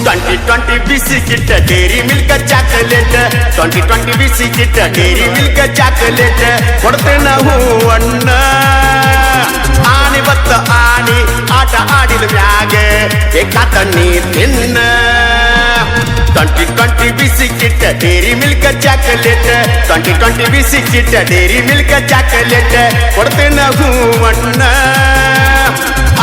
2020 biscuit Dairy Milk chocolate 2020 biscuit Dairy Milk chocolate ಕೊಡ್ತೇನ ಹೂವಣ್ಣ ಆನೆ ಬತ್ತ ಆನೆ ಆಟ ಆಡಿದ ಮ್ಯಾಗೆ ಬೇಕಾತ ನೀ ತಿನ್ನ 2020 biscuit Dairy Milk chocolate 2020 biscuit Dairy Milk chocolate ಕೊಡ್ತೇನ ಹೂವಣ್ಣ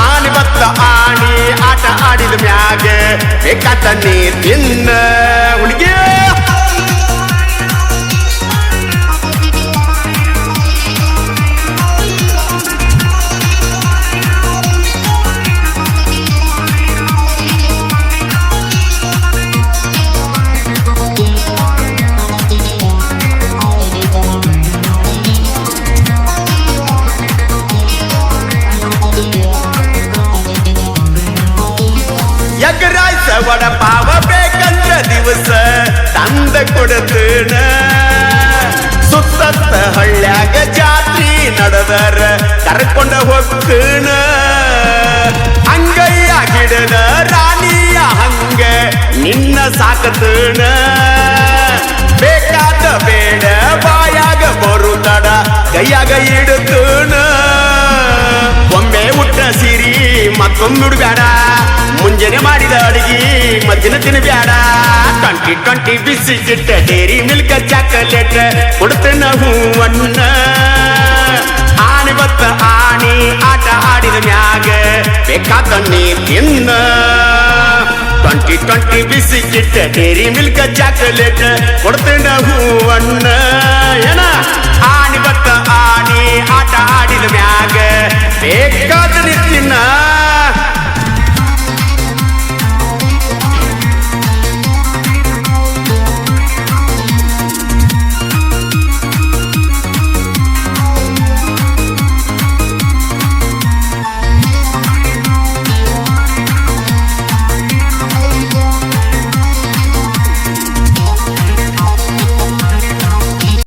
ಆನೆ ಬತ್ತ ಆನೆ ಆಟ ಆಡಿದ ಮ್ಯಾಗೆ ಬೇಕಾತ ನೀ ತಿನ್ನ ಹುಡುಗಿ ಎಗ್ರಾಯ್ಸ ವಡ ಪಾವ ಬೇಕಂದ್ರ ದಿವಸ ತಂದ ಕೊಡತನ ಸುತ್ತ ಹಳ್ಳ್ಯಾಗ ಜಾತ್ರಿ ನಡೆದರ ಕರ್ಕೊಂಡ ಹೋಗ್ತನ ಅಂಗಯ್ಯ ಗಿಡದ ರಾಣಿಯ ಹಂಗ ನಿನ್ನ ಸಾಕತನ ಬೇಕಾದ ಬೇಡ ಬಾಯಾಗ ಬರುತ್ತಡ ಕೈಯಾಗ ಇಡುತ್ತನ ಒಮ್ಮೆ ಉಟ್ಟ ಸಿರಿ ಮತ್ತೊಮ್ಮೆ ಬಿಡ್ಬೇಡ ಮುಂಜಾನೆ ಮಾಡಿದ ಅಡಿಗೆ ಮಧ್ಯಾಹ್ನ ತಿನ್ಬ್ಯಾಡ 2020 ಬಿಸ್ಕಿಟ್ ಡೈರಿ ಮಿಲ್ಕ್ ಚಾಕಲೇಟ್ ಕೊಡ್ತೇನ ಹೂವಣ್ಣ ಆನೆ ಬತ್ತ ಆನೆ ಆಟ ಆಡಿದ ಮ್ಯಾಗ ಬೇಕಾತ ನೀ ತಿನ್ನ 2020 ಬಿಸ್ಕಿಟ್ ಡೈರಿ ಮಿಲ್ಕ್ ಚಾಕಲೇಟ್ ಕೊಡ್ತೇನ ಹೂವಣ್ಣ ಏನ ಆನೆ ಬತ್ತ ಆನೆ ಆಟ ಆಡಿದ ಮ್ಯಾಗ ಬೇಕಾತ ನೀ ತಿನ್ನ